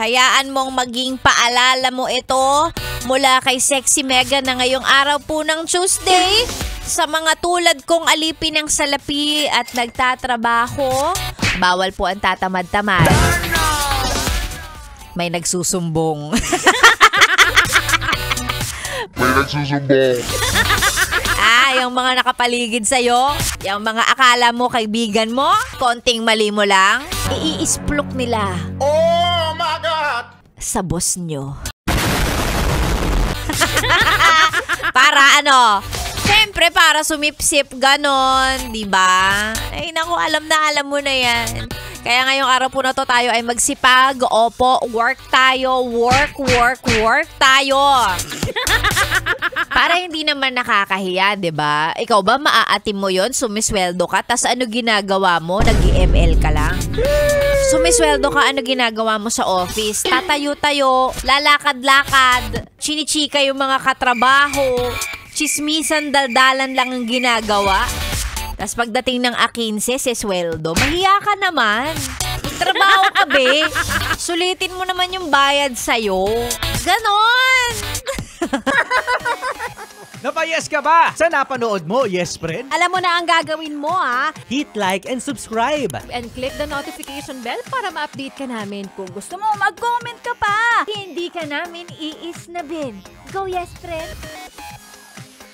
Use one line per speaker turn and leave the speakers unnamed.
hayaan mong maging paalala mo ito mula kay Sexy Mega na ngayong araw po ng Tuesday. Sa mga tulad kong alipin ng salapi at nagtatrabaho, bawal po ang tatamad-tamad. May nagsusumbong.
May nagsusumbong.
Yung mga nakapaligid sa'yo, yung mga akala mo kaibigan mo, konting mali mo lang, iisplok nila.
Oh my God!
Sa boss nyo. Para ano? Siyempre, para sumipsip, ganon, diba? Ay, naku, alam mo na yan. Kaya ngayong araw po na to tayo ay magsipag. Opo, work tayo. Work tayo. Para hindi naman nakakahiya, diba? Ikaw ba maaatim mo yon? Sumisweldo ka, tas ano ginagawa mo? Nag-ML ka lang? Sumisweldo ka, ano ginagawa mo sa office? Tatayo-tayo, lalakad-lakad, chinichika yung mga katrabaho, chismisan, daldalan lang ang ginagawa. Tapos pagdating ng A15, sweldo, mahiya ka naman. Magtrabaho ka, be. Sulitin mo naman yung bayad sa'yo. Ganon!
Napayes ka ba sa napanood mo, yes friend?
Alam mo na ang gagawin mo, ha?
Hit like and subscribe.
And click the notification bell para ma-update ka namin. Kung gusto mo, mag-comment ka pa.
Hindi ka namin iisnabin. Go, yes, friend!